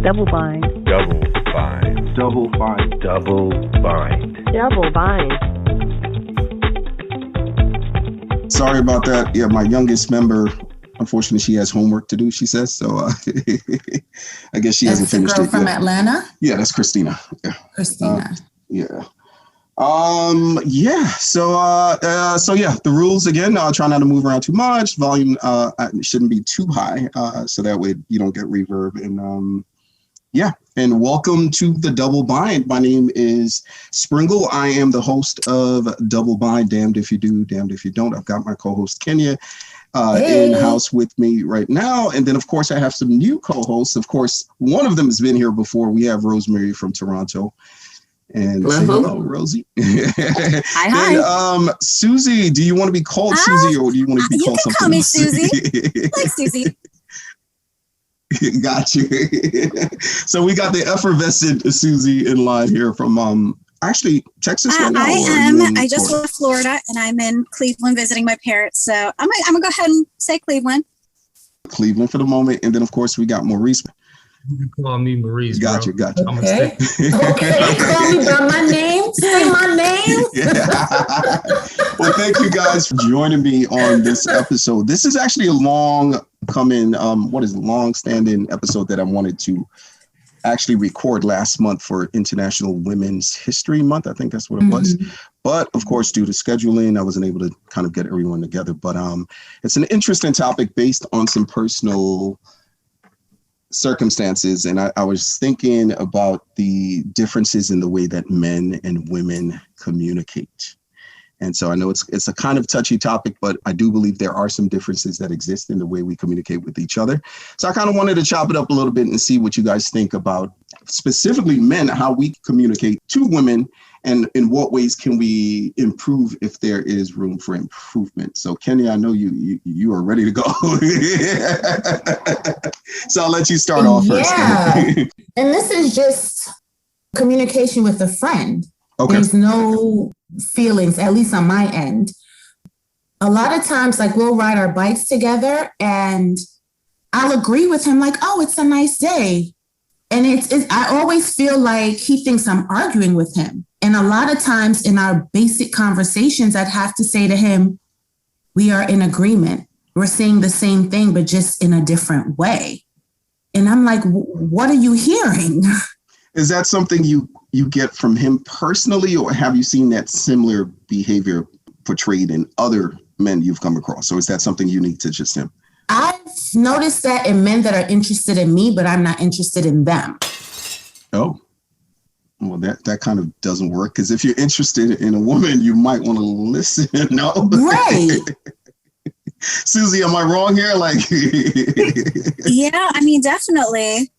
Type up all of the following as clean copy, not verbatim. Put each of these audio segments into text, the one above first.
Double bind. Double bind. Double bind. Double bind. Double bind. Sorry about that. Yeah, my youngest member, unfortunately, she has homework to do, she says. So I guess she hasn't finished it from yet. Atlanta? Yeah, that's Christina. Yeah. Christina. Yeah. Yeah. So yeah, the rules again, try not to move around too much. Volume shouldn't be too high. So that way you don't get reverb. And yeah. And welcome to the Double Bind. My name is Springle. I am the host of Double Bind. Damned if you do, damned if you don't. I've got my co-host Kenya in-house with me right now. And then of course I have some new co-hosts. Of course, one of them has been here before. We have Rosemary from Toronto. And say hello, Rosie. Hi. Then, Suzy, do you want to be called Suzy or do you want to be called something else? You can call me Suzy. Like Suzy. Got you. So we got the effervescent Suzy in line here from actually Texas right now. I am. I just left Florida and I'm in Cleveland visiting my parents. So I'm gonna go ahead and say Cleveland. Cleveland for the moment. And then of course we got Maurice. You can call me Maurice. Got you. Okay. Call me by my name. Say my name. Yeah. Well, thank you guys for joining me on this episode. This is actually a long-standing episode that I wanted to actually record last month for International Women's History Month. I think that's what it was. But of course, due to scheduling, I wasn't able to kind of get everyone together. But it's an interesting topic based on some personal circumstances. And I was thinking about the differences in the way that men and women communicate. And so I know it's a kind of touchy topic, but I do believe there are some differences that exist in the way we communicate with each other. So I kind of wanted to chop it up a little bit and see what you guys think about specifically men, how we communicate to women, and in what ways can we improve if there is room for improvement. So Kenya, I know you are ready to go. So I'll let you start off first. Yeah. And this is just communication with a friend. Okay. There's no feelings, at least on my end. A lot of times, like we'll ride our bikes together and I'll agree with him like, oh, it's a nice day. And I always feel like he thinks I'm arguing with him. And a lot of times in our basic conversations, I'd have to say to him, we are in agreement. We're saying the same thing, but just in a different way. And I'm like, what are you hearing? Is that something you get from him personally, or have you seen that similar behavior portrayed in other men you've come across? Or is that something unique to just him? I've noticed that in men that are interested in me, but I'm not interested in them. Oh, well, that kind of doesn't work, because if you're interested in a woman, you might want to listen. No, right. Suzy, am I wrong here? Like, Yeah, I mean, definitely.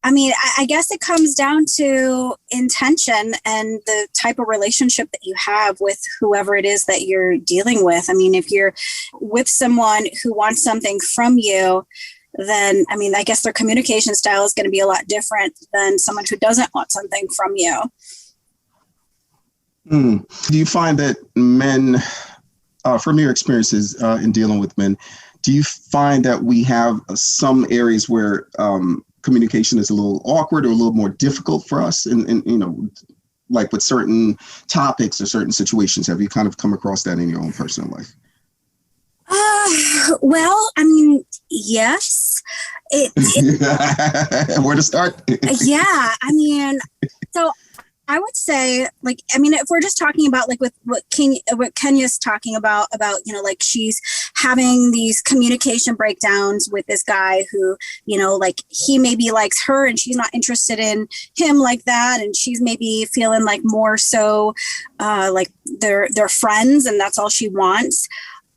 I mean, I guess it comes down to intention and the type of relationship that you have with whoever it is that you're dealing with. I mean, if you're with someone who wants something from you, then, I mean, I guess their communication style is going to be a lot different than someone who doesn't want something from you. Do you find that men, from your experiences in dealing with men, do you find that we have some areas where communication is a little awkward or a little more difficult for us, and you know, like with certain topics or certain situations? Have you kind of come across that in your own personal life? Well, I mean, yes. Where to start? Yeah, I mean, so I would say, like, I mean, if we're just talking about like with what Kenya's talking about, you know, like she's having these communication breakdowns with this guy who, you know, like he maybe likes her and she's not interested in him like that. And she's maybe feeling like more so like they're friends and that's all she wants.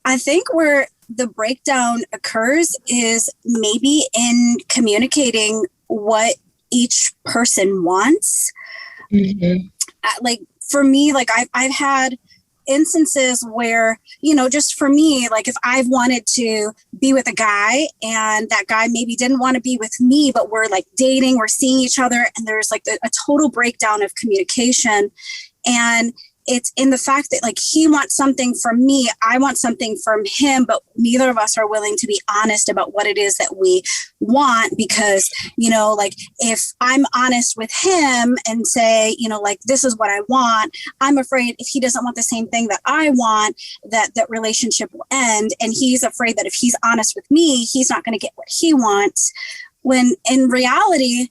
I think where the breakdown occurs is maybe in communicating what each person wants. Mm-hmm. Like for me, like I've had instances where, you know, just for me, like if I've wanted to be with a guy and that guy maybe didn't want to be with me, but we're like dating, we're seeing each other, and there's like a total breakdown of communication. And it's in the fact that like he wants something from me, I want something from him, but neither of us are willing to be honest about what it is that we want. Because, you know, like if I'm honest with him and say, you know, like this is what I want, I'm afraid if he doesn't want the same thing that I want, that relationship will end. And he's afraid that if he's honest with me, he's not going to get what he wants. When in reality,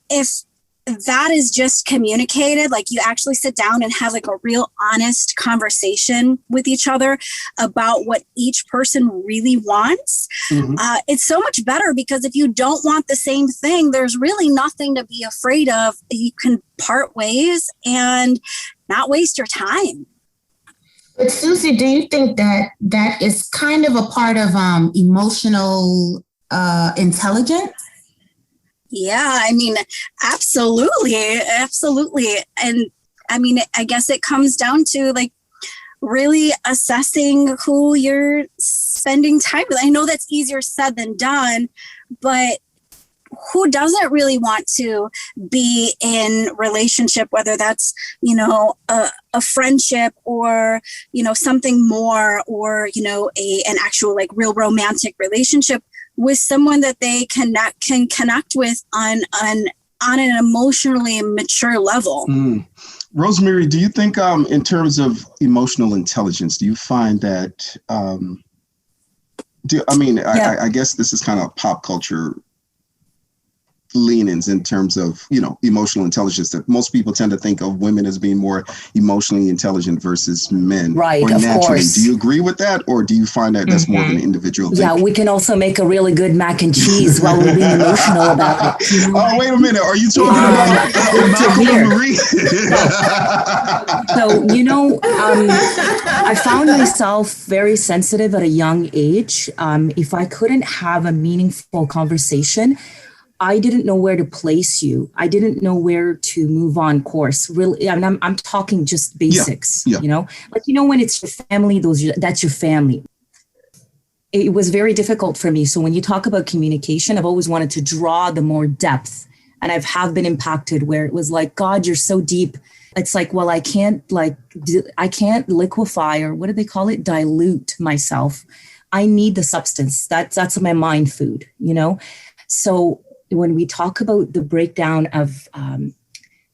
if that is just communicated, like you actually sit down and have like a real honest conversation with each other about what each person really wants, it's so much better, because if you don't want the same thing, there's really nothing to be afraid of. You can part ways and not waste your time. But Suzy, do you think that is kind of a part of emotional intelligence? Yeah, I mean, absolutely. And I mean, I guess it comes down to like really assessing who you're spending time with. I know that's easier said than done, but who doesn't really want to be in relationship, whether that's, you know, a friendship or, you know, something more, or, you know, an actual like real romantic relationship with someone that they can connect with on an emotionally mature level. Rosemary, do you think in terms of emotional intelligence, do you find that I guess this is kind of pop culture leanings in terms of, you know, emotional intelligence, that most people tend to think of women as being more emotionally intelligent versus men. Right, or of naturally. course. Do you agree with that, or do you find that that's more of an individual thing? Yeah, we can also make a really good mac and cheese while we're being emotional about it. You know? Oh, wait a minute. Are you talking about Malcolm and Maurice? So, you know, I found myself very sensitive at a young age. If I couldn't have a meaningful conversation, I didn't know where to place you. I didn't know where to move on course. Really, I mean, I'm talking just basics, you know, like, you know, when it's your family, that's your family. It was very difficult for me. So when you talk about communication, I've always wanted to draw the more depth, and have been impacted where it was like, God, you're so deep. It's like, well, I can't liquefy, or what do they call it? Dilute myself. I need the substance. That's my mind food, you know? So when we talk about the breakdown of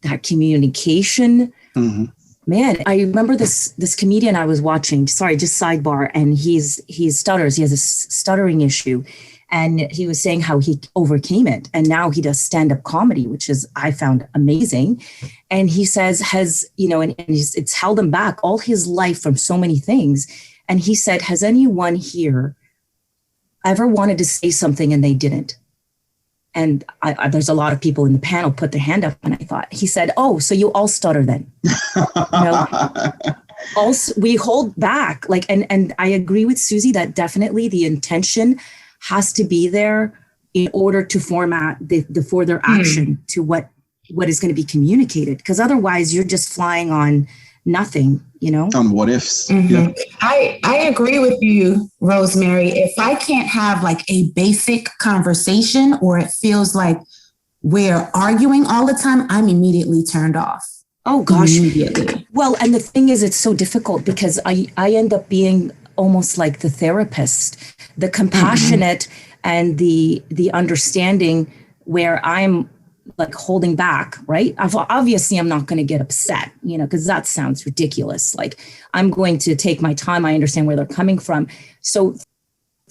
that communication, man, I remember this comedian I was watching, sorry, just sidebar, and he stutters. He has a stuttering issue. And he was saying how he overcame it. And now he does stand-up comedy, which I found amazing. And he says, it's held him back all his life from so many things. And he said, has anyone here ever wanted to say something and they didn't? And there's a lot of people in the panel put their hand up, and I thought, he said, oh, so you all stutter then. You know? Also, we hold back, like, and I agree with Suzy that definitely the intention has to be there in order to format the further action to what is going to be communicated. Because otherwise you're just flying on nothing, you know? On what ifs. Yeah. I agree with you, Rosemary. If I can't have like a basic conversation, or it feels like we're arguing all the time, I'm immediately turned off. Oh gosh. Immediately. Well, and the thing is, it's so difficult because I end up being almost like the therapist, the compassionate and the understanding, where I'm like holding back, right? Obviously, I'm not going to get upset, you know, because that sounds ridiculous. Like, I'm going to take my time. I understand where they're coming from. So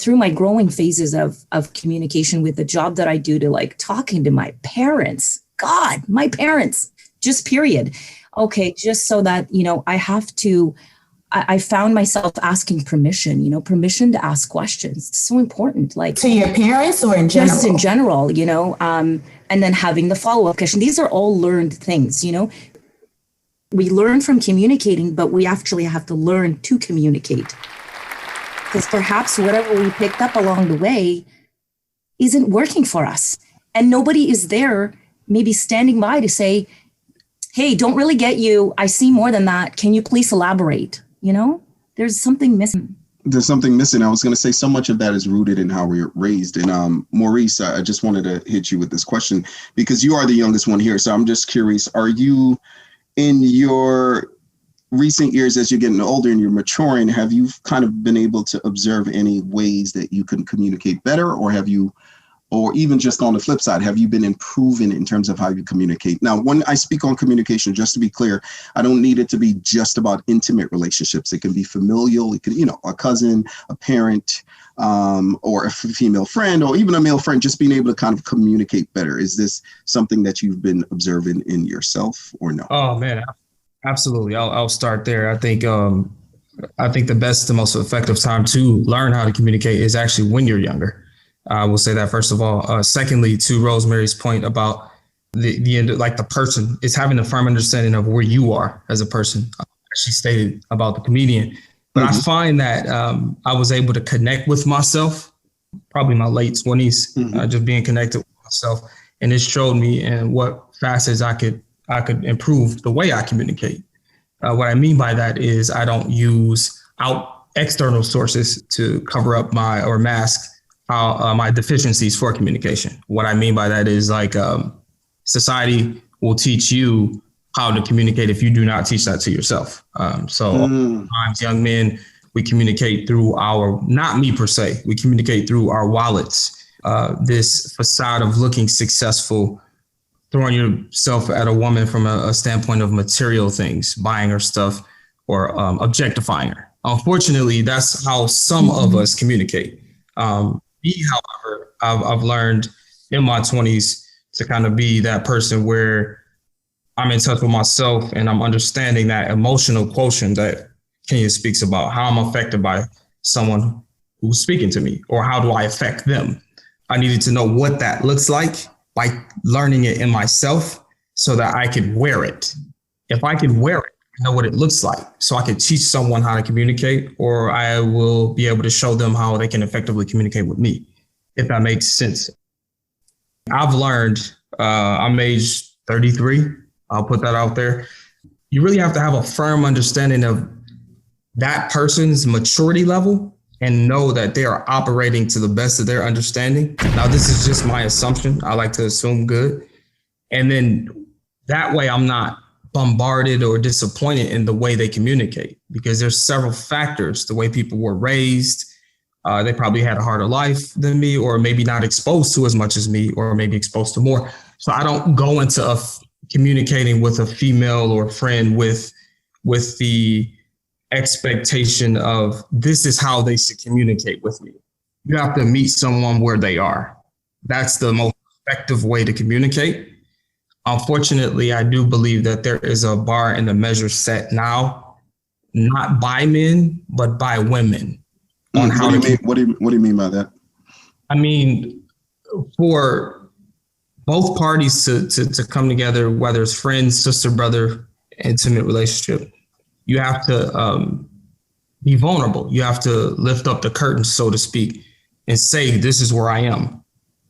through my growing phases of communication with the job that I do, to like talking to my parents, my parents, just period. Okay, just so that, you know, I found myself asking permission to ask questions. It's so important. Like, to your parents or in general? Just in general, you know, and then having the follow-up question. These are all learned things, you know. We learn from communicating, but we actually have to learn to communicate. Because perhaps whatever we picked up along the way isn't working for us. And nobody is there maybe standing by to say, hey, don't really get you. I see more than that. Can you please elaborate? You know, there's something missing. There's something missing. I was going to say so much of that is rooted in how we're raised. And Maurice, I just wanted to hit you with this question because you are the youngest one here. So I'm just curious, are you in your recent years, as you're getting older and you're maturing, have you kind of been able to observe any ways that you can communicate better, or have you, or even just on the flip side, have you been improving in terms of how you communicate? Now, when I speak on communication, just to be clear, I don't need it to be just about intimate relationships. It can be familial. It can, a cousin, a parent, or a female friend, or even a male friend, just being able to kind of communicate better. Is this something that you've been observing in yourself, or no? Oh man, absolutely. I'll start there. I think the best, the most effective time to learn how to communicate is actually when you're younger. I will say that first of all. Secondly, to Rosemary's point about the end, like the person is having a firm understanding of where you are as a person. She stated about the comedian, but I find that I was able to connect with myself, probably my late 20s, just being connected with myself, and it showed me in what facets I could improve the way I communicate. What I mean by that is I don't use external sources to cover up or mask my deficiencies for communication. What I mean by that is like society will teach you how to communicate if you do not teach that to yourself. Sometimes young men, we communicate through not me per se, we communicate through our wallets, this facade of looking successful, throwing yourself at a woman from a standpoint of material things, buying her stuff or objectifying her. Unfortunately, that's how some of us communicate. However, I've learned in my 20s to kind of be that person where I'm in touch with myself and I'm understanding that emotional quotient that Kenya speaks about, how I'm affected by someone who's speaking to me, or how do I affect them? I needed to know what that looks like by learning it in myself so that I could wear it. If I can wear it, I know what it looks like, so I could teach someone how to communicate, or I will be able to show them how they can effectively communicate with me, if that makes sense. I've learned, I'm age 33, I'll put that out there. You really have to have a firm understanding of that person's maturity level and know that they are operating to the best of their understanding. Now, this is just my assumption. I like to assume good. And then that way I'm not bombarded or disappointed in the way they communicate, because there's several factors. The way people were raised, they probably had a harder life than me, or maybe not exposed to as much as me, or maybe exposed to more. So I don't go into communicating with a female or a friend with the expectation of this is how they should communicate with me. You have to meet someone where they are. That's the most effective way to communicate. Unfortunately, I do believe that there is a bar and a measure set now, not by men, but by women. On how what do you mean by that? I mean, for both parties to come together, whether it's friends, sister, brother, intimate relationship, you have to be vulnerable. You have to lift up the curtain, so to speak, and say, this is where I am.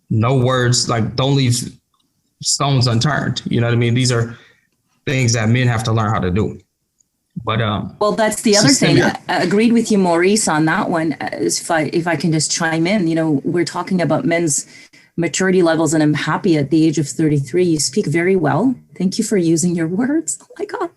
No words, like don't leave stones unturned. You know what I mean? These are things that men have to learn how to do. But well, that's the other thing. I agreed with you, Maurice, on that one. If I can just chime in, we're talking about men's maturity levels, and I'm happy at the age of 33. You speak very well. Thank you for using your words. Oh my God,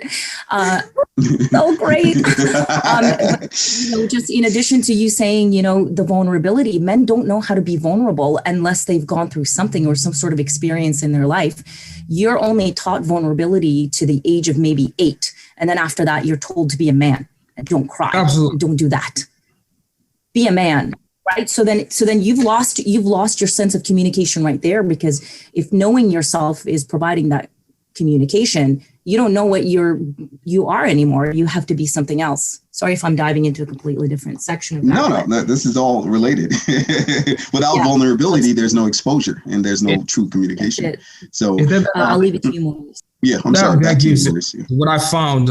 so great. But, just in addition to you saying, the vulnerability, men don't know how to be vulnerable unless they've gone through something or some sort of experience in their life. You're only taught vulnerability to the age of maybe 8. And then after that, you're told to be a man. Don't cry. Absolutely. Don't do that. Be a man. Right. So then you've lost your sense of communication right there, because if knowing yourself is providing that communication, you don't know what you are anymore. You have to be something else. Sorry if I'm diving into a completely different section of that. No, this is all related. Without vulnerability, there's no exposure and there's no true communication. So I'll leave it to you, Maurice. Yeah, I'm sorry. That gives what I found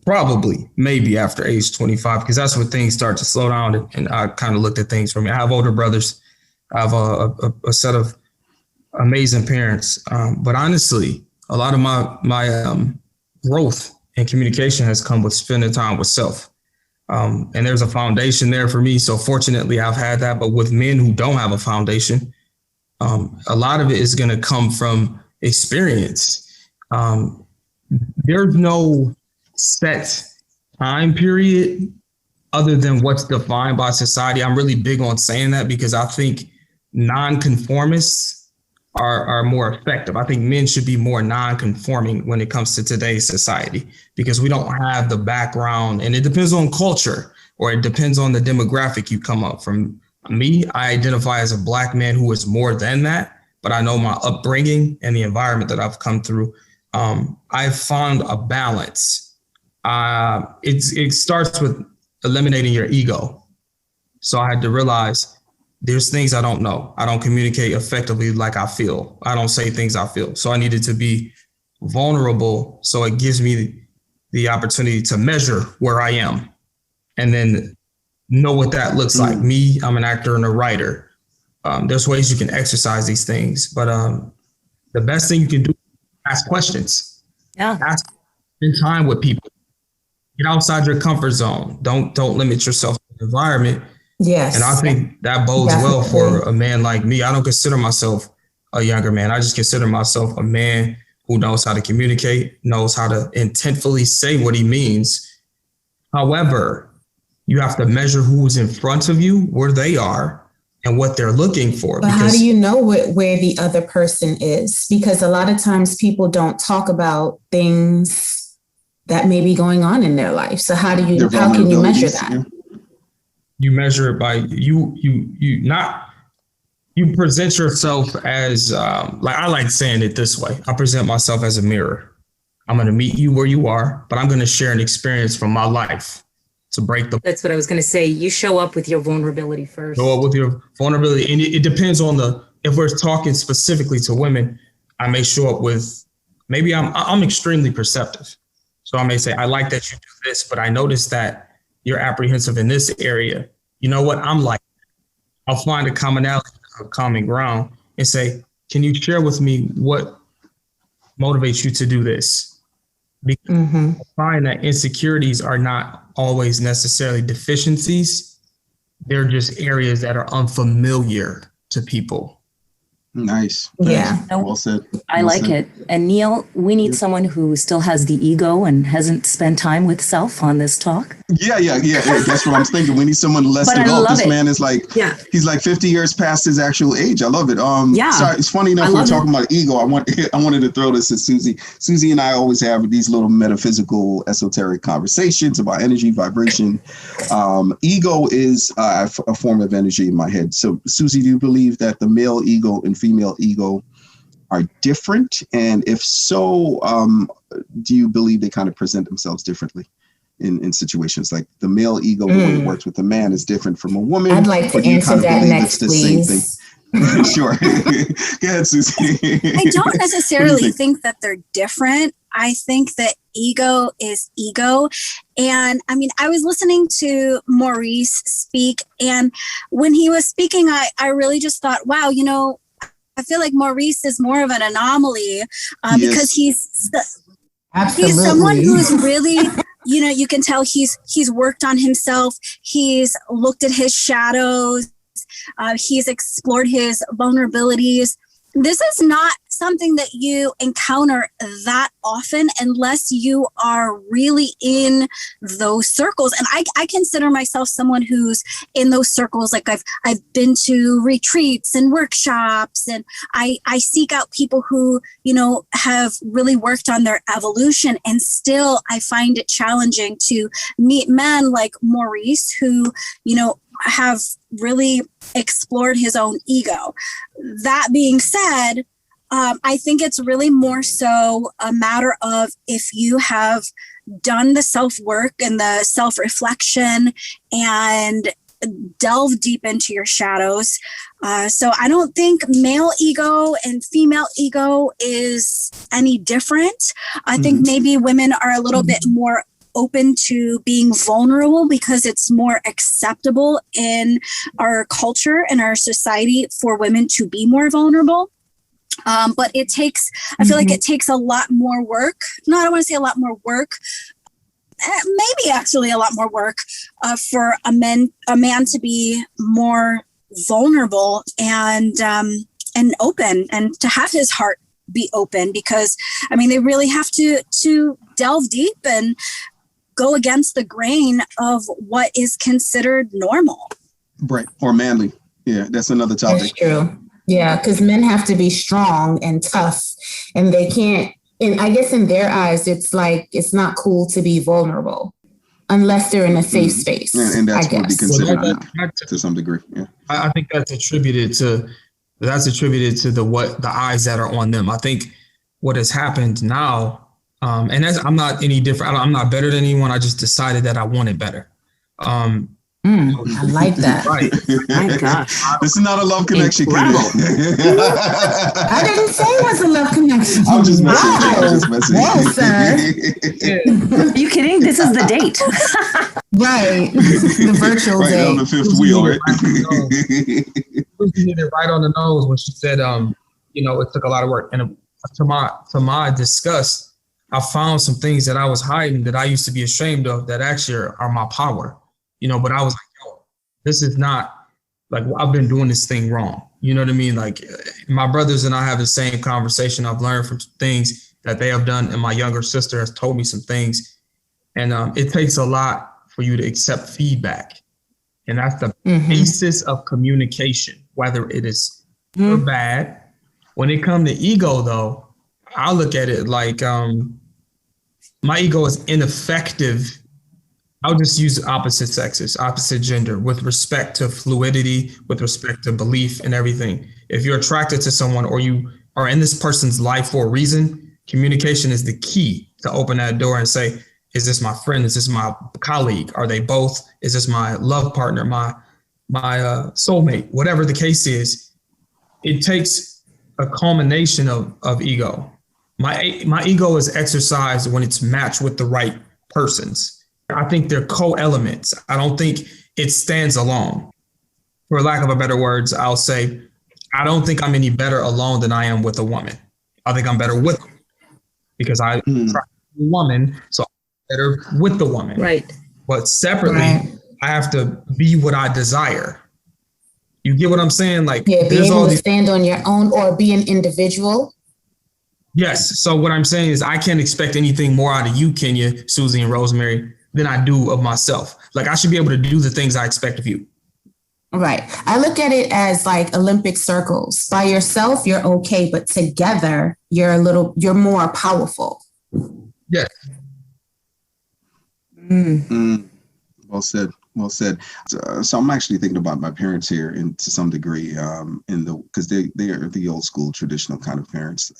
probably maybe after age 25, because that's when things start to slow down, and I kind of looked at things for me. I have older brothers. I have a set of amazing parents. But honestly, a lot of my growth and communication has come with spending time with self. And there's a foundation there for me. So fortunately, I've had that. But with men who don't have a foundation, a lot of it is going to come from experience. There's no set time period other than what's defined by society. I'm really big on saying that because I think nonconformists are more effective. I think men should be more non-conforming when it comes to today's society because we don't have the background, and it depends on culture or it depends on the demographic you come up from. Me, I identify as a Black man who is more than that, but I know my upbringing and the environment that I've come through. I've found a balance. It starts with eliminating your ego. So I had to realize there's things I don't know. I don't communicate effectively like I feel. I don't say things I feel. So I needed to be vulnerable. So it gives me the opportunity to measure where I am and then know what that looks like. Me, I'm an actor and a writer. There's ways you can exercise these things, but the best thing you can do is ask questions. Yeah. Spend time with people. Get outside your comfort zone. Don't limit yourself to the environment. Yes. And I think that bodes well for a man like me. I don't consider myself a younger man. I just consider myself a man who knows how to communicate, knows how to intentfully say what he means. However, you have to measure who's in front of you, where they are, and what they're looking for. But how do you know where the other person is? Because a lot of times people don't talk about things that may be going on in their life. So how can you measure that? Yeah. You measure it by you present yourself as like I like saying it this way. I present myself as a mirror. I'm going to meet you where you are, but I'm going to share an experience from my life to break the. That's what I was going to say. You show up with your vulnerability first. Show up with your vulnerability, and it depends on if we're talking specifically to women, I may show up with maybe I'm extremely perceptive. So I may say, I like that you do this, but I noticed that you're apprehensive in this area. You know what? I'm like, I'll find a commonality, a common ground and say, can you share with me what motivates you to do this? Because I find that insecurities are not always necessarily deficiencies. They're just areas that are unfamiliar to people. Nice. Yeah. Well said. I like it. And Neil, we need someone who still has the ego and hasn't spent time with self on this talk. Yeah. That's what I'm thinking. We need someone less developed. This man is like, he's like 50 years past his actual age. I love it. Sorry, it's funny enough we're talking about ego. I wanted to throw this at Suzy. Suzy and I always have these little metaphysical, esoteric conversations about energy, vibration. Ego is a form of energy in my head. So, Suzy, do you believe that the male ego and female ego are different? And if so, do you believe they kind of present themselves differently in situations? Like the male ego, the way it works with a man is different from a woman. I'd like to answer that next, please. Sure. Go ahead, Suzy. I don't necessarily think that they're different. I think that ego is ego. And I mean, I was listening to Maurice speak, and when he was speaking, I really just thought, wow, you know, I feel like Maurice is more of an anomaly because he's someone who's really, you know, you can tell he's worked on himself. He's looked at his shadows. He's explored his vulnerabilities. This is not something that you encounter that often unless you are really in those circles. And I consider myself someone who's in those circles. Like I've been to retreats and workshops, and I seek out people who, you know, have really worked on their evolution. And still I find it challenging to meet men like Maurice who, you know, have really explored his own ego. That being said, I think it's really more so a matter of if you have done the self-work and the self-reflection and delve deep into your shadows. So I don't think male ego and female ego is any different. I think maybe women are a little bit more open to being vulnerable because it's more acceptable in our culture and our society for women to be more vulnerable. But it takes, I feel like it takes a lot more work. No, I don't want to say a lot more work. Maybe actually a lot more work for a man to be more vulnerable and open, and to have his heart be open, because I mean they really have to delve deep and go against the grain of what is considered normal. Right. Or manly. Yeah, that's another topic. That's true. Yeah, because men have to be strong and tough, and they can't. And I guess in their eyes, it's like it's not cool to be vulnerable unless they're in a safe space. And that's what would be considered to some degree. Yeah, I think that's attributed to the eyes that are on them. I think what has happened now, and I'm not any different. I'm not better than anyone. I just decided that I wanted better. I like that. Right. My gosh. This is not a love connection. I didn't say it was a love connection. I'm just messing. Whoa, sir. Are you kidding? This is the date. Right. The virtual right date. on the fifth wheel, right? She hit it right on the nose when she said, it took a lot of work. And to my disgust, I found some things that I was hiding that I used to be ashamed of that actually are my power. But I was like, yo, this is not like I've been doing this thing wrong. You know what I mean? Like my brothers and I have the same conversation. I've learned from things that they have done, and my younger sister has told me some things. And it takes a lot for you to accept feedback. And that's the basis of communication, whether it is good or bad. When it comes to ego, though, I look at it like my ego is ineffective. I'll just use opposite sexes, opposite gender, with respect to fluidity, with respect to belief and everything. If you're attracted to someone or you are in this person's life for a reason, communication is the key to open that door and say, is this my friend? Is this my colleague? Are they both? Is this my love partner, my soulmate? Whatever the case is, it takes a culmination of ego. My ego is exercised when it's matched with the right persons. I think they're co-elements. I don't think it stands alone. For lack of a better words, I'll say, I don't think I'm any better alone than I am with a woman. I think I'm better with her because I attract a woman, so I'm better with the woman. Right. But separately, I have to be what I desire. You get what I'm saying? Like, be able to stand on your own or be an individual. Yes. So what I'm saying is I can't expect anything more out of you, Kenya, Suzy, and Rosemary than I do of myself. Like I should be able to do the things I expect of you. Right. I look at it as like Olympic circles. By yourself, you're okay, but together, you're more powerful. Yes. Well said. Well said. So I'm actually thinking about my parents here, and to some degree, because they are the old school traditional kind of parents.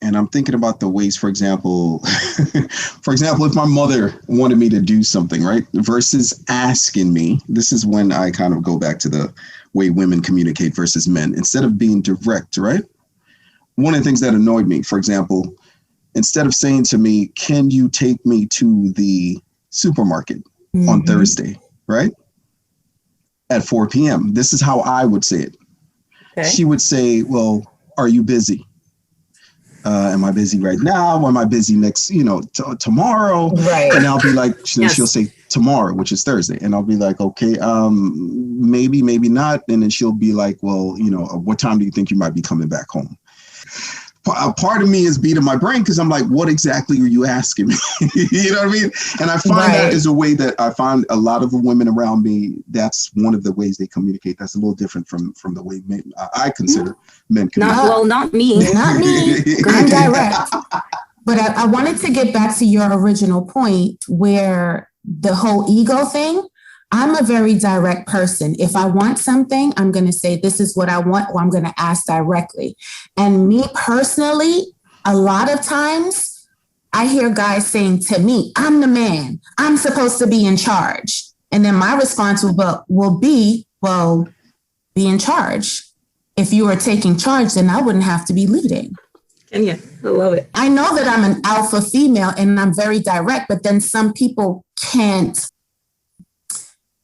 And I'm thinking about the ways, for example, if my mother wanted me to do something, right, versus asking me, this is when I kind of go back to the way women communicate versus men. Instead of being direct, right? One of the things that annoyed me, for example, instead of saying to me, can you take me to the supermarket on Thursday, right? At 4 p.m. This is how I would say it. Okay. She would say, well, are you busy? Am I busy right now? Am I busy next, tomorrow? Right. And I'll be like, she'll say tomorrow, which is Thursday. And I'll be like, okay, maybe, maybe not. And then she'll be like, well, what time do you think you might be coming back home? A part of me is beating my brain because I'm like, what exactly are you asking me? You know what I mean? And I find that is a way that I find a lot of the women around me, that's one of the ways they communicate. That's a little different from the way men, I consider men communicate. Not me. Not me. I'm direct. But I wanted to get back to your original point where the whole ego thing, I'm a very direct person. If I want something, I'm going to say, this is what I want, or I'm going to ask directly. And me personally, a lot of times I hear guys saying to me, I'm the man, I'm supposed to be in charge. And then my response will be, well, be in charge. If you were taking charge, then I wouldn't have to be leading. Kenya, I love it. I know that I'm an alpha female and I'm very direct, but then some people can't.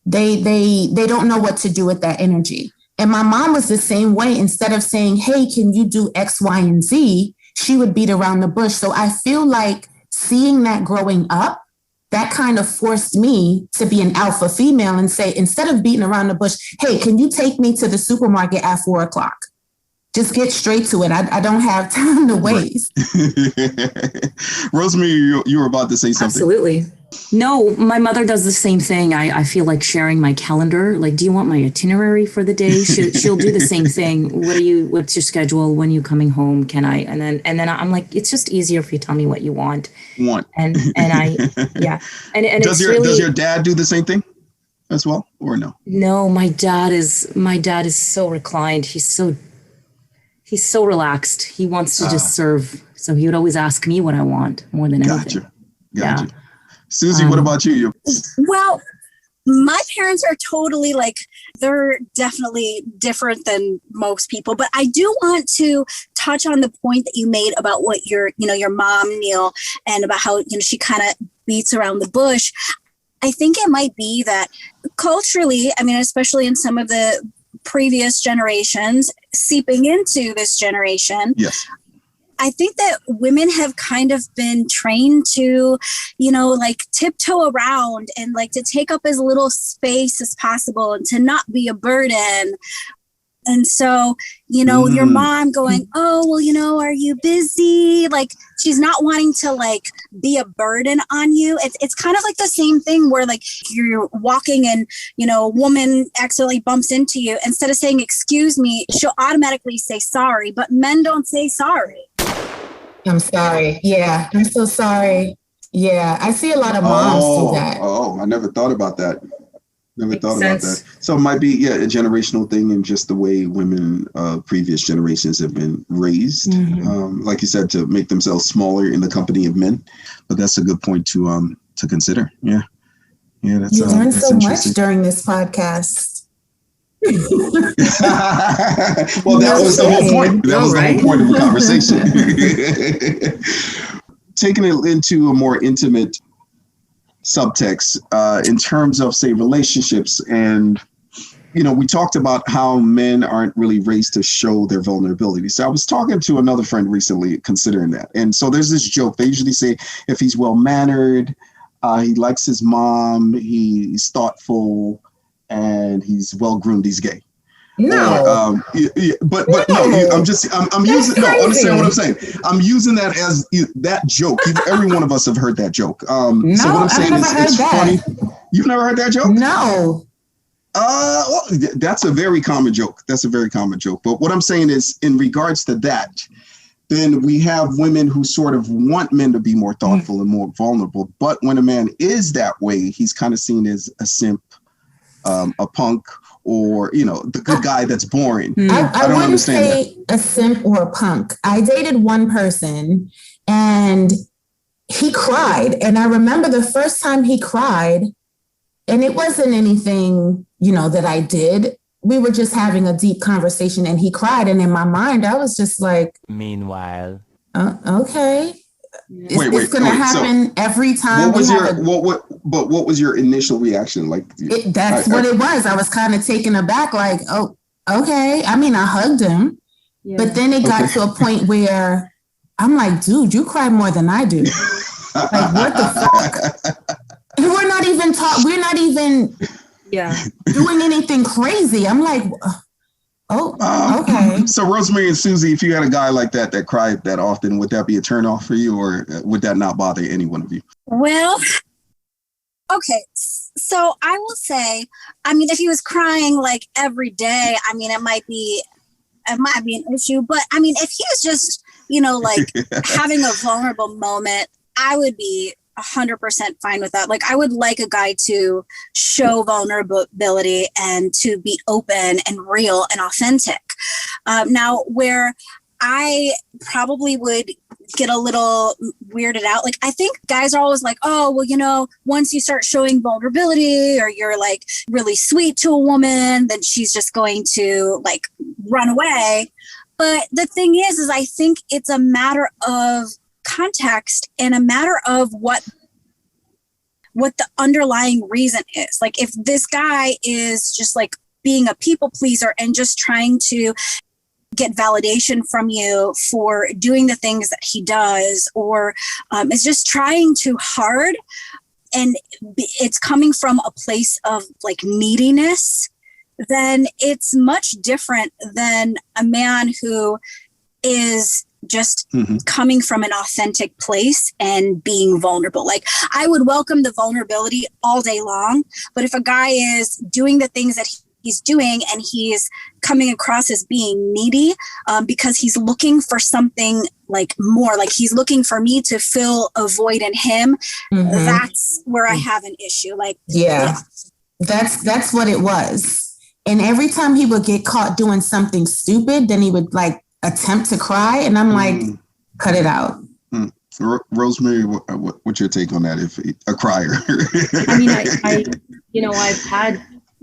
They don't know what to do with that energy. And my mom was the same way. Instead of saying, hey, can you do X, Y, and Z? She would beat around the bush. So I feel like seeing that growing up, that kind of forced me to be an alpha female and say, instead of beating around the bush, hey, can you take me to the supermarket at 4 o'clock? just get straight to it. I don't have time to waste. Rosemary, you were about to say something. Absolutely. No, my mother does the same thing. I feel like sharing my calendar. Like, do you want my itinerary for the day? She'll do the same thing. What's your schedule? When are you coming home? Can I? And then I'm like, it's just easier if you tell me what you want. And I, yeah. And does your dad do the same thing as well, or no? No, my dad is so reclined. He's so relaxed. He wants to just serve. So he would always ask me what I want more than anything. Gotcha. Yeah. Suzy, what about you? Well, my parents are totally they're definitely different than most people, but I do want to touch on the point that you made about what your mom, Neil, and about how, she kind of beats around the bush. I think it might be that culturally, especially in some of the previous generations seeping into this generation. Yes. I think that women have kind of been trained to, tiptoe around and to take up as little space as possible and to not be a burden. And so, your mom going, oh, well, are you busy? She's not wanting to be a burden on you. It's kind of like the same thing where you're walking and, a woman accidentally bumps into you. Instead of saying, excuse me, she'll automatically say sorry, but men don't say sorry. I'm sorry. Yeah, I'm so sorry. Yeah, I see a lot of moms do that. Oh, I never thought about that. About that. So it might be, a generational thing and just the way women of previous generations have been raised. Like you said, to make themselves smaller in the company of men. But that's a good point to consider. Yeah. Yeah, that's you learn so much during this podcast. Well, that was the whole point. That was the whole point of the conversation. Taking it into a more intimate subtext in terms of, say, relationships. And, we talked about how men aren't really raised to show their vulnerability. So I was talking to another friend recently considering that. And so there's this joke. They usually say if he's well-mannered, he likes his mom, he's thoughtful, and he's well-groomed, he's gay. No. But no, I'm using, no, understand what I'm saying. I'm using that as that joke. Every one of us have heard that joke. So what I'm saying is it's funny. You've never heard that joke? No. Well, that's a very common joke. But what I'm saying is, in regards to that, then we have women who sort of want men to be more thoughtful and more vulnerable. But when a man is that way, he's kind of seen as a simp, a punk, or, the good guy that's boring. I don't understand say that. A simp or a punk. I dated one person and he cried. And I remember the first time he cried, and it wasn't anything, that I did. We were just having a deep conversation and he cried. And in my mind, I was just like, meanwhile, okay. It's going to happen every time. What was your initial reaction? That's what it was. I was kind of taken aback, oh, okay. I hugged him, but then it got to a point where I'm like, dude, you cry more than I do. What the fuck? And we're not even doing anything crazy. I'm like, okay. So Rosemary and Suzy, if you had a guy like that cried that often, would that be a turnoff for you, or would that not bother any one of you? Well, okay. So I will say, if he was crying every day, it might be an issue. But if he was just, having a vulnerable moment, I would be 100% fine with that. I would like a guy to show vulnerability and to be open and real and authentic. Now, where I probably would get a little weirded out, I think guys are always oh, well, once you start showing vulnerability or you're really sweet to a woman, then she's just going to run away. But the thing is I think it's a matter of context and a matter of what the underlying reason is. If this guy is just being a people pleaser and just trying to get validation from you for doing the things that he does, or is just trying too hard, and it's coming from a place of neediness, then it's much different than a man who is just coming from an authentic place and being vulnerable. Like, I would welcome the vulnerability all day long, but if a guy is doing the things that he's doing and he's coming across as being needy because he's looking for something like more, like he's looking for me to fill a void in him, that's where I have an issue. Like, that's what it was. And every time he would get caught doing something stupid, then he would like attempt to cry, and I'm like, cut it out. Rosemary, what's your take on that? If a crier? I mean,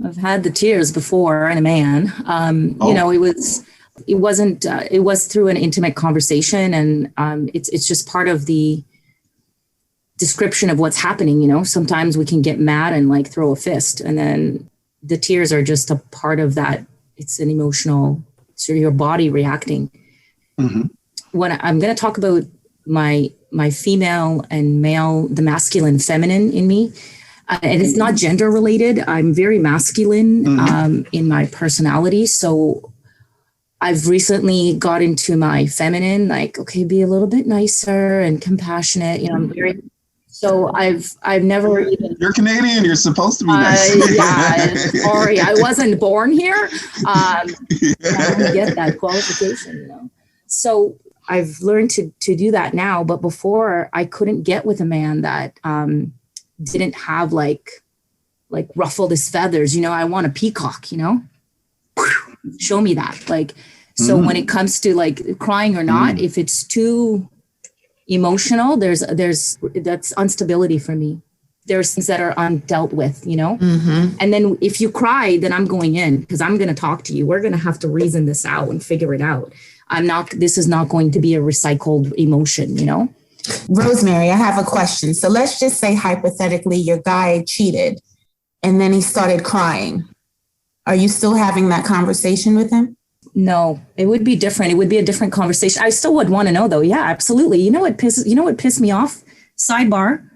I've had the tears before in a man. It was through an intimate conversation, and it's just part of the description of what's happening. You know, sometimes we can get mad and like throw a fist, and then the tears are just a part of that. It's an emotional, sort of your body reacting. When I'm going to talk about my female and male, the masculine, feminine in me, and it's not gender related. I'm very masculine in my personality. So I've recently got into my feminine, like, okay, be a little bit nicer and compassionate. You know, I'm very. So I've never even. You're Canadian. You're supposed to be nice. Sorry, I wasn't born here. I don't get that qualification, you know. So I've learned to do that now, but before I couldn't get with a man that didn't have like ruffled his feathers. You know, I want a peacock. You know, show me that. Like, so when it comes to like crying or not, if it's too emotional, there's that's instability for me. There's things that are undealt with, you know? And then if you cry, then I'm going in because I'm going to talk to you. We're going to have to reason this out and figure it out. This is not going to be a recycled emotion, you know? Rosemary, I have a question. So let's just say hypothetically your guy cheated and then he started crying. Are you still having that conversation with him? No, it would be different. It would be a different conversation. I still would want to know though. Yeah, absolutely. You know what pissed me off? Sidebar.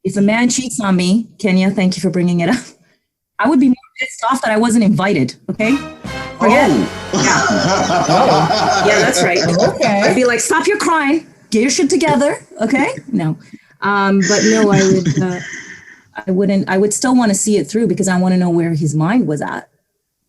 If a man cheats on me, Kenya, thank you for bringing it up. I would be more pissed off that I wasn't invited. Okay. Forget. Yeah, that's right. Okay. I'd be like, stop your crying. Get your shit together. Okay. No. But no, I wouldn't. I would still want to see it through because I want to know where his mind was at.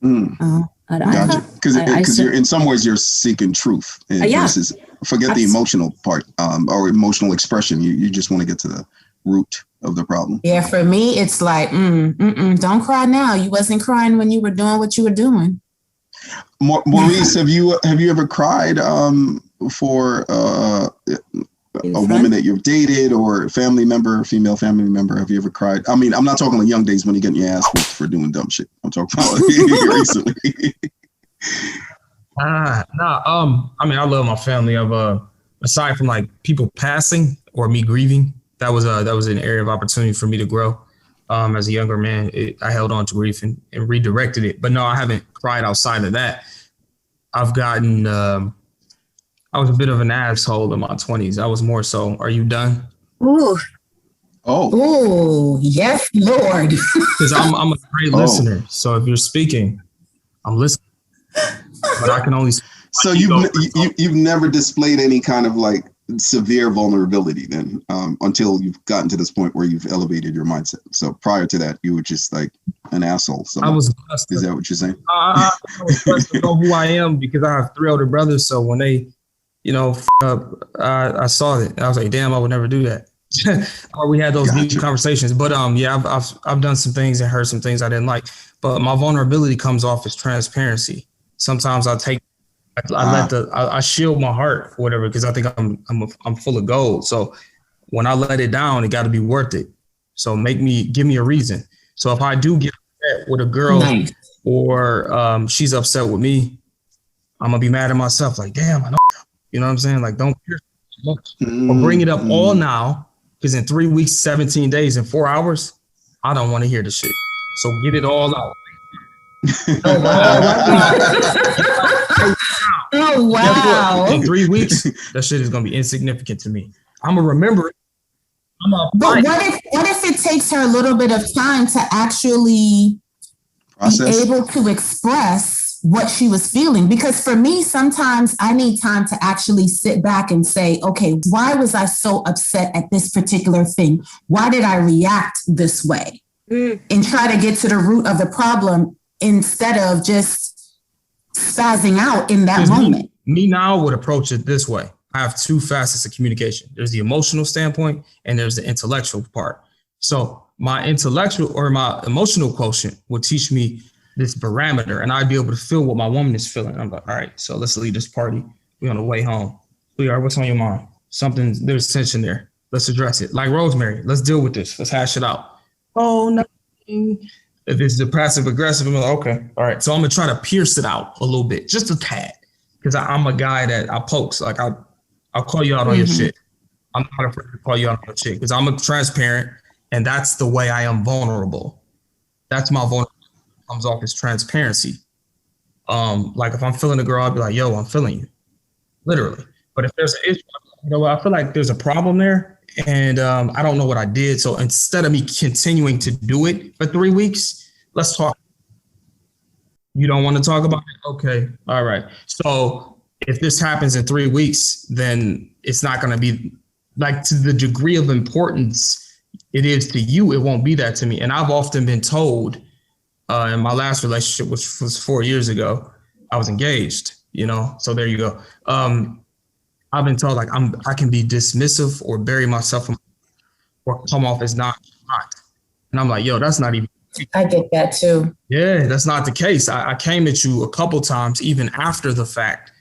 Gotcha. Because you're in some ways you're seeking truth versus forget the emotional part or emotional expression. You just want to get to the root of the problem. Yeah, for me, it's like, don't cry now. You wasn't crying when you were doing what you were doing. Maurice, have you ever cried for a woman that you've dated or female family member? Have you ever cried? I mean, I'm not talking like young days when you're getting your ass whooped for doing dumb shit. I'm talking about recently. No. I mean, I love my family. Aside from like people passing or me grieving, that was an area of opportunity for me to grow. As a younger man, I held on to grief and redirected it. But no, I haven't cried outside of that. I've gotten. I was a bit of an asshole in my 20s. I was more so. Are you done? Ooh. Oh, yes, Lord. Because I'm a great listener. So if you're speaking, I'm listening. But I can only. So you've never displayed any kind of like severe vulnerability then until you've gotten to this point where you've elevated your mindset. So prior to that, you were just like an asshole. So I was blessed. Is that what you're saying? I was blessed to know who I am because I have 3 older brothers. So when they, I saw it. I was like, damn, I would never do that. Or we had those deep conversations. But I've done some things and heard some things I didn't like. But my vulnerability comes off as transparency. Sometimes I shield my heart or whatever because I think I'm full of gold. So when I let it down, it got to be worth it. So give me a reason. So if I do get upset with a girl or she's upset with me, I'm gonna be mad at myself. Like, damn, I know. You know what I'm saying? Like, don't fear so much. Or bring it up all now because in 3 weeks, 17 days, and 4 hours, I don't want to hear the shit. So get it all out. Oh, wow. In 3 weeks, that shit is going to be insignificant to me. I'm going to remember it. But what if it takes her a little bit of time to actually Process. be able to express what she was feeling. Because for me, sometimes I need time to actually sit back and say, okay, why was I so upset at this particular thing? Why did I react this way? And try to get to the root of the problem instead of just spazzing out in that moment. Me now would approach it this way. I have two facets of communication. There's the emotional standpoint and there's the intellectual part. So my intellectual or my emotional quotient will teach me this parameter, and I'd be able to feel what my woman is feeling. I'm like, all right, so let's leave this party. We're on the way home. Sweetheart, what's on your mind? There's tension there. Let's address it. Like Rosemary, let's deal with this. Let's hash it out. Oh, no. If it's the passive aggressive, I'm like, okay, all right. So I'm gonna try to pierce it out a little bit, just a tad, because I'm a guy that I pokes. Like I'll call you out on your shit. I'm not afraid to call you out on your shit because I'm a transparent, and that's the way I am vulnerable. That's my vulnerability. Comes off as transparency. Like if I'm feeling a girl, I'll be like, yo, I'm feeling you, literally. But if there's an issue, I feel like there's a problem there. And I don't know what I did. So instead of me continuing to do it for 3 weeks, let's talk. You don't want to talk about it? Okay. All right. So if this happens in 3 weeks, then it's not going to be like to the degree of importance it is to you. It won't be that to me. And I've often been told in my last relationship, which was 4 years ago, I was engaged, so there you go. I've been told like I can be dismissive or bury myself or come off as not. And I'm like, yo, that's not even. I get that too. Yeah, that's not the case. I came at you a couple times, even after the fact,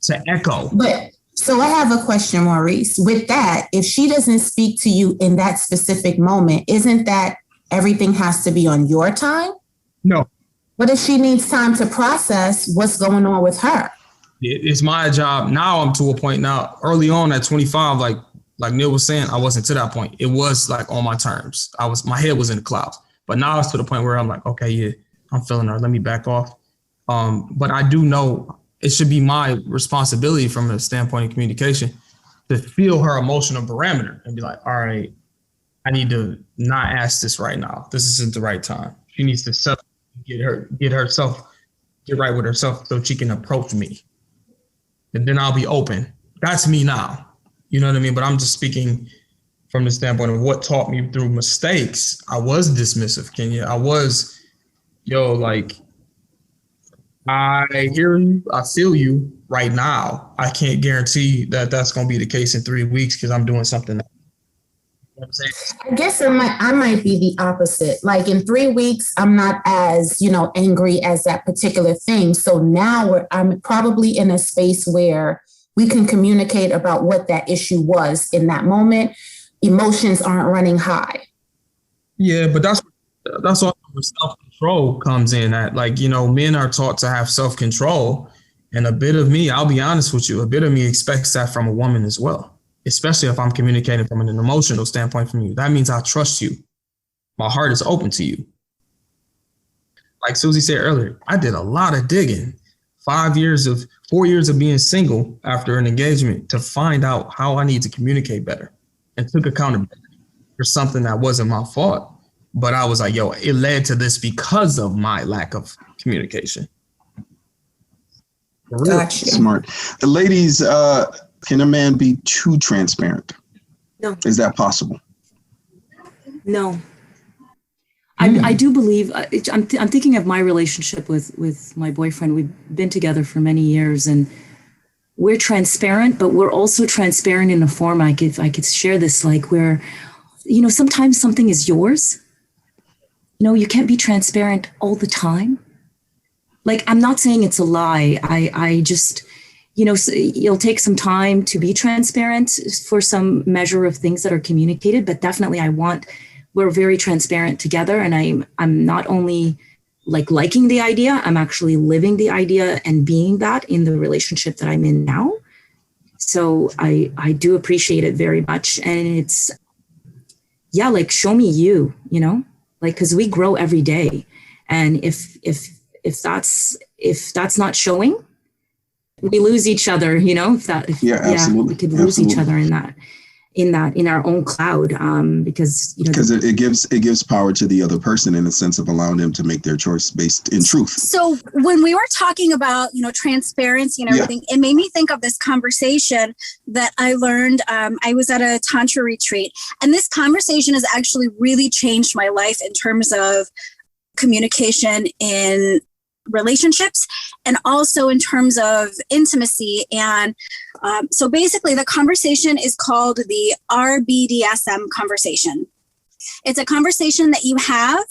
to echo. But so I have a question, Maurice. With that, if she doesn't speak to you in that specific moment, isn't that everything has to be on your time? No. What if she needs time to process what's going on with her? It's my job. Now I'm to a point now, early on at 25, like Neil was saying, I wasn't to that point. It was like on my terms. My head was in the clouds, but now it's to the point where I'm like, okay, yeah, I'm feeling her. Let me back off. But I do know it should be my responsibility from a standpoint of communication to feel her emotional parameter and be like, all right, I need to not ask this right now. This isn't the right time. She needs to get right with herself so she can approach me. And then I'll be open. That's me now. You know what I mean? But I'm just speaking from the standpoint of what taught me through mistakes. I was dismissive, Kenya. I was, like, I hear you, I feel you right now. I can't guarantee that that's going to be the case in 3 weeks because I'm doing something. You know what I'm saying? I guess I might be the opposite. Like in 3 weeks, I'm not as, angry as that particular thing. So now I'm probably in a space where we can communicate about what that issue was in that moment. Emotions aren't running high. Yeah, but that's all where self-control comes in at. Like, men are taught to have self-control. And a bit of me, I'll be honest with you, a bit of me expects that from a woman as well. Especially if I'm communicating from an emotional standpoint from you. That means I trust you. My heart is open to you. Like Suzy said earlier, I did a lot of digging. 4 years of being single after an engagement to find out how I need to communicate better and took accountability for something that wasn't my fault. But I was like, yo, it led to this because of my lack of communication. Gotcha. Smart. Ladies, can a man be too transparent? No. Is that possible? No. I do believe, I'm thinking of my relationship with my boyfriend. We've been together for many years and we're transparent, but we're also transparent in a form I could share this, like where, sometimes something is yours. You can't be transparent all the time. Like, I'm not saying it's a lie. I just, you'll take some time to be transparent for some measure of things that are communicated, but definitely we're very transparent together. And I'm not only liking the idea, I'm actually living the idea and being that in the relationship that I'm in now. So I do appreciate it very much. And it's, show me you, cause we grow every day. And if that's not showing, we lose each other, absolutely. we could lose each other in that. in our own cloud, because it gives power to the other person in a sense of allowing them to make their choice based in truth. So when we were talking about transparency and everything, it made me think of this conversation that I learned. I was at a tantra retreat, and this conversation has actually really changed my life in terms of communication in relationships and also in terms of intimacy. And so basically the conversation is called the RBDSM conversation. It's a conversation that you have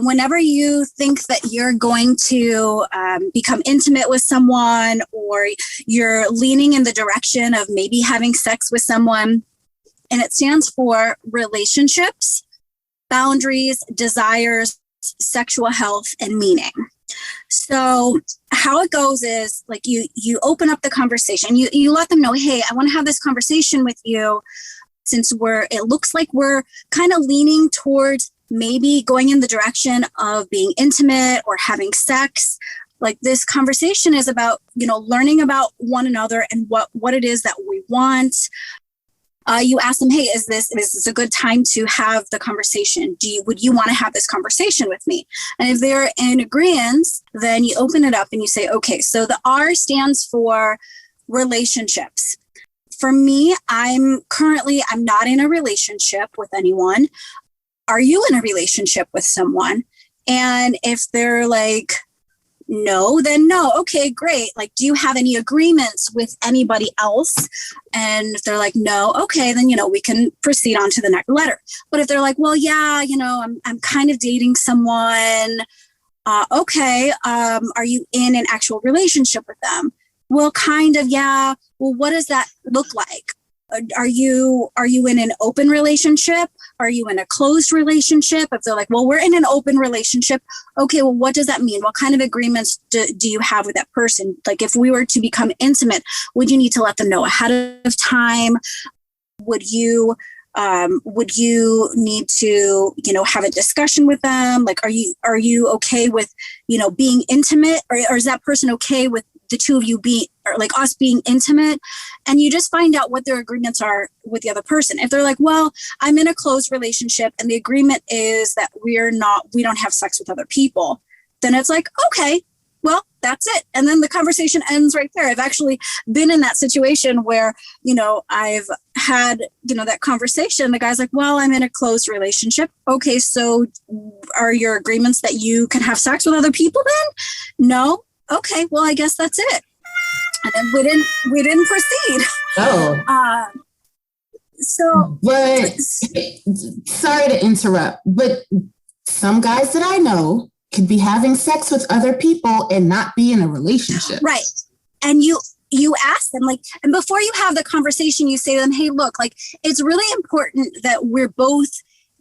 whenever you think that you're going to become intimate with someone, or you're leaning in the direction of maybe having sex with someone. And it stands for relationships, boundaries, desires, sexual health, and meaning. So how it goes is like you open up the conversation, you let them know, hey, I want to have this conversation with you, since it looks like we're kind of leaning towards maybe going in the direction of being intimate or having sex. Like, this conversation is about, learning about one another and what it is that we want. You ask them, hey, is this a good time to have the conversation? Would you want to have this conversation with me? And if they're in agreement, then you open it up and you say, okay, so the R stands for relationships. For me, I'm not in a relationship with anyone. Are you in a relationship with someone? And if they're like, no, then no. Okay, great. Like, do you have any agreements with anybody else? And if they're like, no, okay, then, we can proceed on to the next letter. But if they're like, well, yeah, I'm kind of dating someone. Okay. Are you in an actual relationship with them? Well, kind of, yeah. Well, what does that look like? Are you in an open relationship? Are you in a closed relationship? If they're like, well, we're in an open relationship. Okay, well, what does that mean? What kind of agreements do you have with that person? Like, if we were to become intimate, would you need to let them know ahead of time? Would you need to, have a discussion with them? Like, are you okay with, being intimate, or is that person okay with the two of you us being intimate? And you just find out what their agreements are with the other person. If they're like, well, I'm in a closed relationship and the agreement is that we don't have sex with other people, then it's like, okay, well, that's it. And then the conversation ends right there. I've actually been in that situation where, I've had, that conversation. The guy's like, well, I'm in a closed relationship. Okay, so are your agreements that you can have sex with other people then? No. Okay, well, I guess that's it. And then we didn't proceed. Oh. But sorry to interrupt, but some guys that I know could be having sex with other people and not be in a relationship. Right. And you ask them, like, and before you have the conversation, you say to them, hey, look, like, it's really important that we're both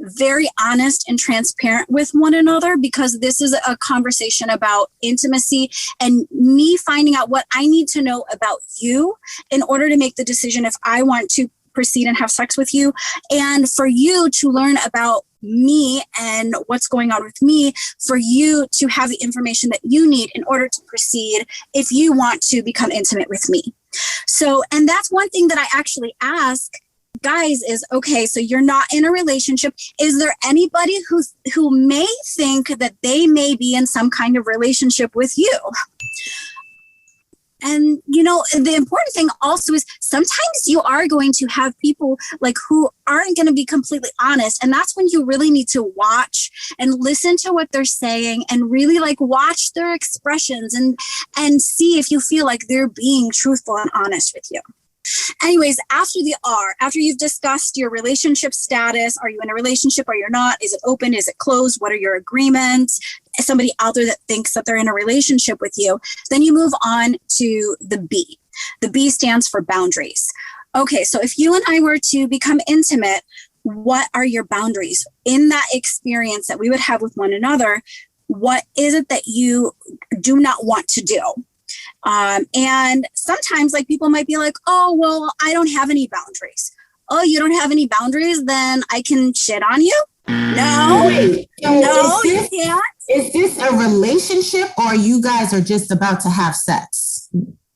very honest and transparent with one another, because this is a conversation about intimacy and me finding out what I need to know about you in order to make the decision if I want to proceed and have sex with you, and for you to learn about me and what's going on with me, for you to have the information that you need in order to proceed if you want to become intimate with me. So, and that's one thing that I actually ask guys is, okay, so you're not in a relationship. Is there anybody who may think that they may be in some kind of relationship with you? And, the important thing also is sometimes you are going to have people like who aren't going to be completely honest. And that's when you really need to watch and listen to what they're saying and really like watch their expressions and see if you feel like they're being truthful and honest with you. Anyways, after the R, after you've discussed your relationship status, are you in a relationship or you're not? Is it open? Is it closed? What are your agreements? Is somebody out there that thinks that they're in a relationship with you? Then you move on to the B. The B stands for boundaries. Okay, so if you and I were to become intimate, what are your boundaries? In that experience that we would have with one another, what is it that you do not want to do? And sometimes like people might be like, oh, well, I don't have any boundaries. Oh, you don't have any boundaries? Then I can shit on you? No, Wait, no, you can't. Is this a relationship or you guys are just about to have sex?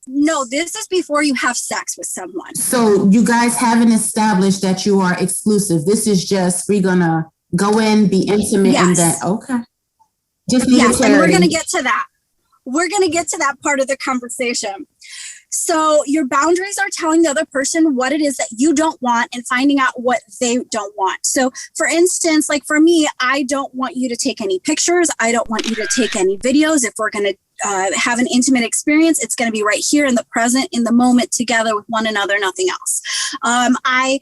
No, this is before you have sex with someone. So you guys haven't established that you are exclusive. This is just, we're gonna go in, be intimate, and then, okay. Just need Yes, and clarity. we're going to get to that. We're going to get to that part of the conversation. So your boundaries are telling the other person what it is that you don't want and finding out what they don't want. So for instance, like for me, I don't want you to take any pictures. I don't want you to take any videos. If we're going to have an intimate experience, it's going to be right here in the present, in the moment, together with one another, nothing else. I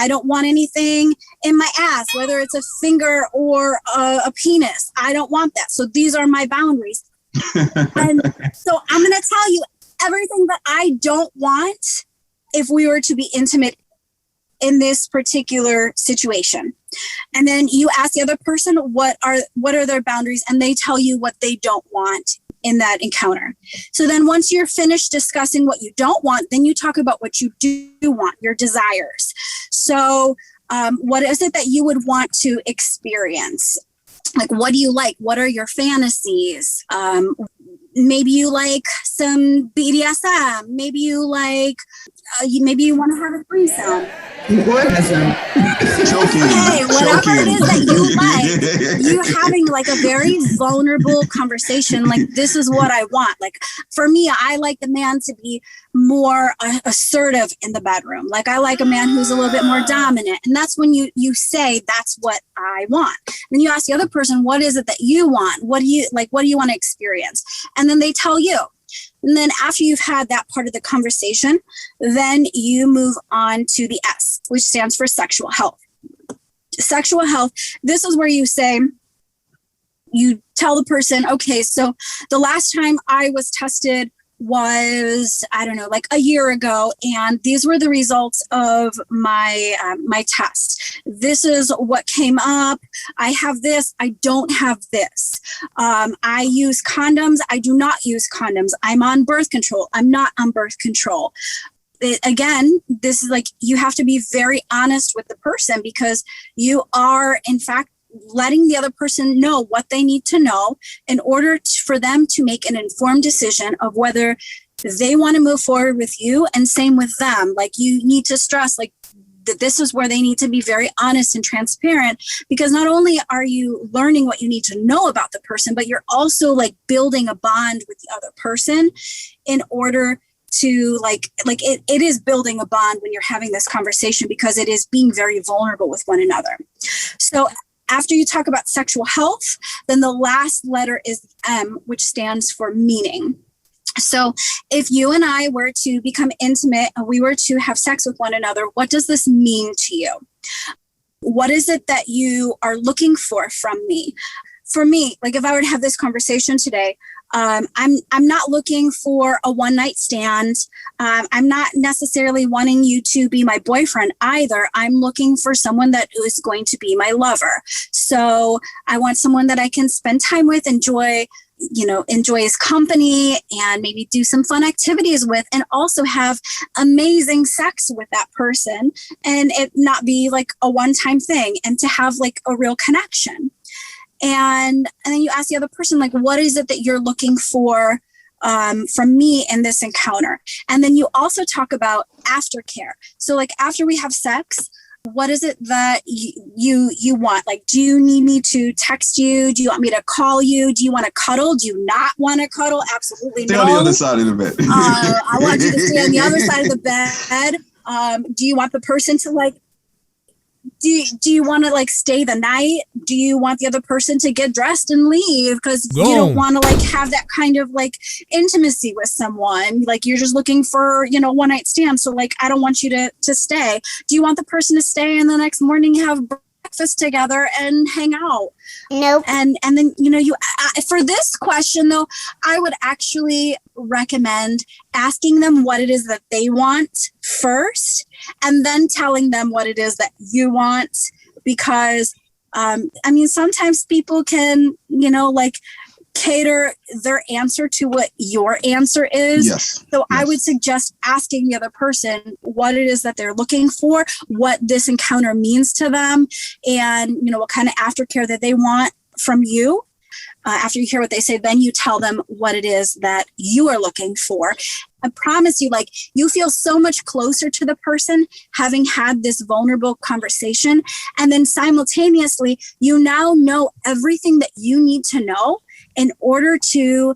don't want anything in my ass, whether it's a finger or a penis. I don't want that. So these are my boundaries. And so I'm going to tell you everything that I don't want if we were to be intimate in this particular situation. And then you ask the other person what are their boundaries, and they tell you what they don't want in that encounter. So then once you're finished discussing what you don't want, then you talk about what you do want, your desires. So what is it that you would want to experience? Like, what do you like? What are your fantasies? Maybe you like some BDSM. Maybe you like, maybe you want to have a threesome. Orgasm. Choking. Hey, whatever it is that you like, you having like a very vulnerable conversation. Like, this is what I want. Like, for me, I like the man to be more assertive in the bedroom. Like, I like a man who's a little bit more dominant. And that's when you say, that's what I want. Then you ask the other person, what is it that you want? What do you like? What do you want to experience? And then they tell you. And then after you've had that part of the conversation, then you move on to the S, which stands for sexual health. Sexual health, this is where you say, you tell the person, okay, so the last time I was tested was, I don't know, like a year ago, and these were the results of my my test. This is what came up. I have this. I don't have this. I use condoms. I do not use condoms. I'm on birth control. I'm not on birth control. Again, this is like, you have to be very honest with the person, because you are, in fact, letting the other person know what they need to know in order for them to make an informed decision of whether they want to move forward with you, and same with them. Like, you need to stress, like, that this is where they need to be very honest and transparent, because not only are you learning what you need to know about the person, but you're also like building a bond with the other person in order to like it is building a bond when you're having this conversation, because it is being very vulnerable with one another. So after you talk about sexual health, then the last letter is M, which stands for meaning. So if you and I were to become intimate and we were to have sex with one another, what does this mean to you? What is it that you are looking for from me? For me, like, if I were to have this conversation today, I'm not looking for a one-night stand. I'm not necessarily wanting you to be my boyfriend either. I'm looking for someone that is going to be my lover. So I want someone that I can spend time with, enjoy his company, and maybe do some fun activities with, and also have amazing sex with that person, and it not be like a one-time thing, and to have like a real connection. And then you ask the other person, like, what is it that you're looking for from me in this encounter? And then you also talk about aftercare. So like, after we have sex, what is it that you want? Like, do you need me to text you? Do you want me to call you? Do you want to cuddle? Do you not want to cuddle? Absolutely Stay no. on the other side of the bed. I want you to stay on the other side of the bed. Do you want the person to like, do you want to like stay the night? Do you want the other person to get dressed and leave because you don't want to like have that kind of like intimacy with someone? Like, you're just looking for, one night stand. So like, I don't want you to stay. Do you want the person to stay and the next morning have breakfast together and hang out? Nope. And then, you for this question though, I would actually recommend asking them what it is that they want first, and then telling them what it is that you want. Because, sometimes people can, cater their answer to what your answer is. Yes. So yes. I would suggest asking the other person what it is that they're looking for, what this encounter means to them, and, what kind of aftercare that they want from you. after you hear what they say, then you tell them what it is that you are looking for. I promise you, like, you feel so much closer to the person having had this vulnerable conversation. And then simultaneously, you now know everything that you need to know in order to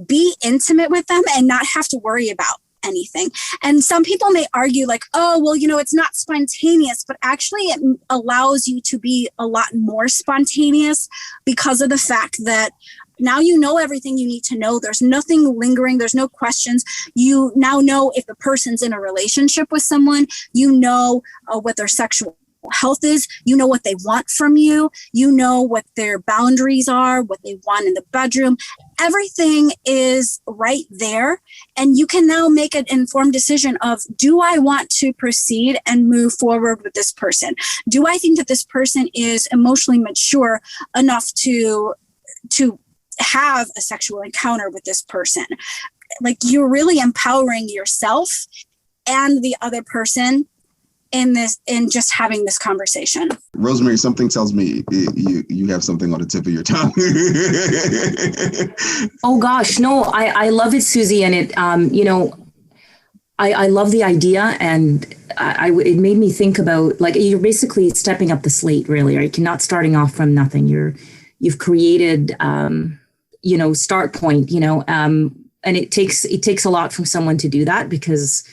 be intimate with them and not have to worry about anything. And some people may argue like, oh, well, it's not spontaneous, but actually it allows you to be a lot more spontaneous because of the fact that now you know everything you need to know. There's nothing lingering. There's no questions. You now know if the person's in a relationship with someone, what their sexual health is, what they want from you, what their boundaries are, what they want in the bedroom. Everything is right there. And you can now make an informed decision of, do I want to proceed and move forward with this person? Do I think that this person is emotionally mature enough to have a sexual encounter with this person? Like, you're really empowering yourself and the other person in just having this conversation. Rosemary, something tells me you have something on the tip of your tongue. Oh gosh, no, I love it, Suzy, and it I love the idea, and it made me think about, like, you're basically stepping up the slate, really, right? You're not starting off from nothing. You've created start point, and it takes a lot from someone to do that, because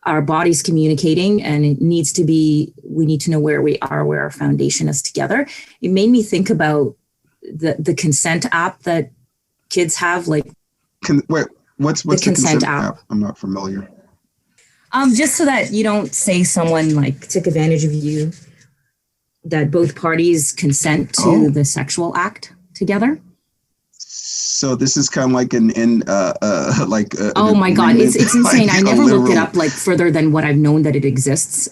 our body's communicating, and we need to know where we are, where our foundation is together. It made me think about the consent app that kids have. Like, what's the consent app? I'm not familiar. Just so that you don't say someone like took advantage of you, that both parties consent to the sexual act together. So this is kind of like oh my God, it's insane. I never looked it up like further than what I've known that it exists.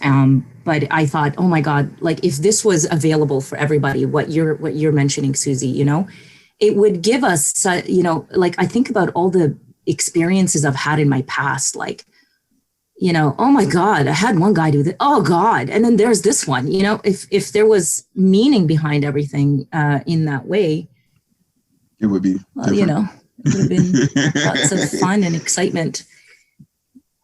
But I thought, oh my God, like, if this was available for everybody, what you're mentioning, Suzy, it would give us, like, I think about all the experiences I've had in my past, like, oh my God, I had one guy do that. Oh God. And then there's this one, if there was meaning behind everything in that way, it would be, well, it would have been lots of fun and excitement.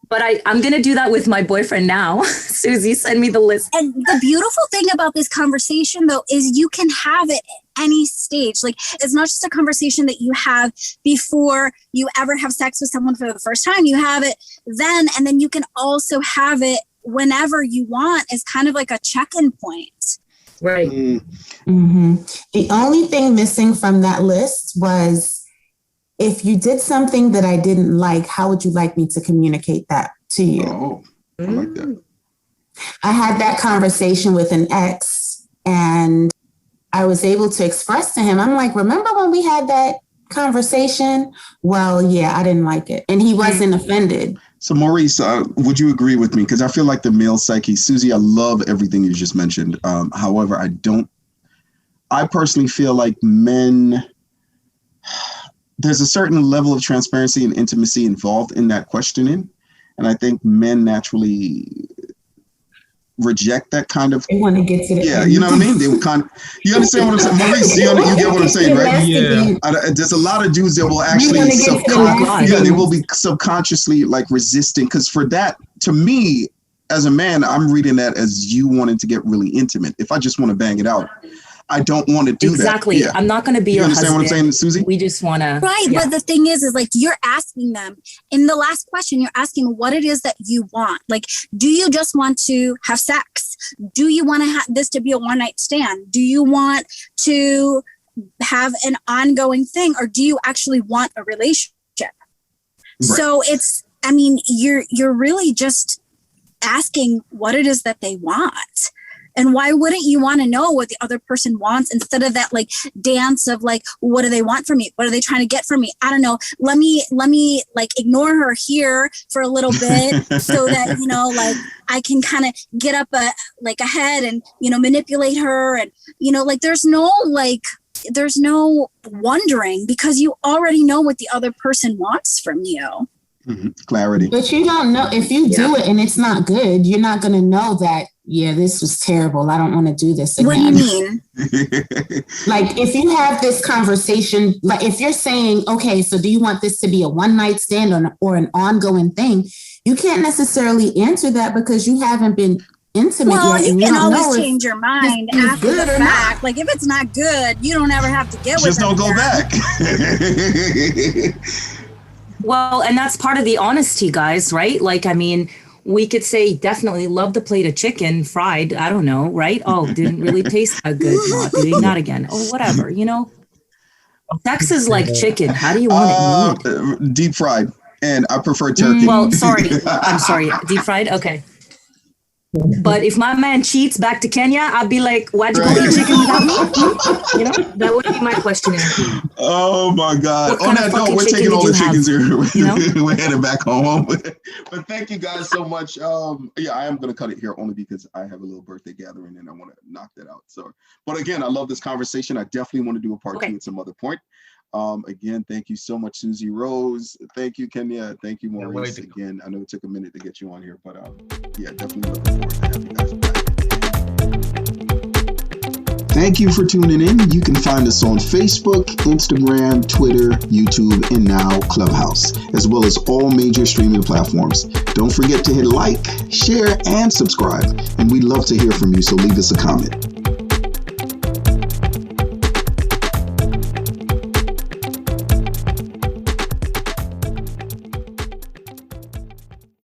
But I'm going to do that with my boyfriend now. Suzy, send me the list. And the beautiful thing about this conversation, though, is you can have it at any stage. Like, it's not just a conversation that you have before you ever have sex with someone for the first time. You have it then, and then you can also have it whenever you want, as kind of like a check-in point. Right. Mm-hmm. The only thing missing from that list was, if you did something that I didn't like, how would you like me to communicate that to you? Oh, I like that. I had that conversation with an ex, and I was able to express to him, I'm like, remember when we had that conversation? Well, yeah, I didn't like it. And he wasn't offended. So Maurice, would you agree with me? Because I feel like the male psyche, Suzy, I love everything you just mentioned. However, I personally feel like men, there's a certain level of transparency and intimacy involved in that questioning. And I think men naturally reject that kind of. They want to get to the Yeah, end. you know what I mean? You understand what I'm saying? Maurice, you get what I'm saying, right? Yeah. There's a lot of dudes that will actually, they will be subconsciously like resisting. Because for that, to me, as a man, I'm reading that as you wanting to get really intimate. If I just want to bang it out, I don't want to do exactly. that. Yeah. I'm not going to be your husband. You understand what I'm saying, Suzy? We just want to. Right. Yeah. But the thing is like, you're asking them in the last question, you're asking what it is that you want. Like, do you just want to have sex? Do you want to this to be a one night stand? Do you want to have an ongoing thing? Or do you actually want a relationship? Right. So you're really just asking what it is that they want. And why wouldn't you want to know what the other person wants instead of that like dance of like, what do they want from me? What are they trying to get from me? I don't know. Let me like ignore her here for a little bit so that, like I can kind of get up ahead and, manipulate her. And, like there's no wondering because you already know what the other person wants from you. Mm-hmm. Clarity. But you don't know if you do it and it's not good, you're not going to know that yeah, this was terrible. I don't want to do this again. What do you mean? Like, if you have this conversation, like if you're saying, okay, so do you want this to be a one night stand or an ongoing thing? You can't necessarily answer that because you haven't been intimate well, yet. you can always change your mind after the fact. Like if it's not good, you don't ever have to get with Just don't go back. Well, and that's part of the honesty, guys, right? Like, I mean, we could say definitely love the plate of chicken fried. I don't know, right? Oh, didn't really taste that good. Not doing that again. Oh, whatever, you know. Sex is like chicken. How do you want it made? Deep fried, and I prefer turkey. Well, sorry, I'm sorry. Deep fried, okay. But if my man cheats back to Kenya, I'd be like, why'd you go eat chicken without me? You know, that would be my question. Oh my God. On that note, we're taking all the chickens here. We're heading back home. But thank you guys so much. Yeah, I am going to cut it here only because I have a little birthday gathering and I want to knock that out. So, but again, I love this conversation. I definitely want to do a part 2 at some other point. Again, thank you so much, Suzy, Rose. Thank you, Kenya. Thank you, Maurice. Again, I know it took a minute to get you on here, but yeah, definitely looking forward to having you guys back. Thank you for tuning in. You can find us on Facebook, Instagram, Twitter, YouTube, and now Clubhouse, as well as all major streaming platforms. Don't forget to hit like, share, and subscribe. And we'd love to hear from you, so leave us a comment.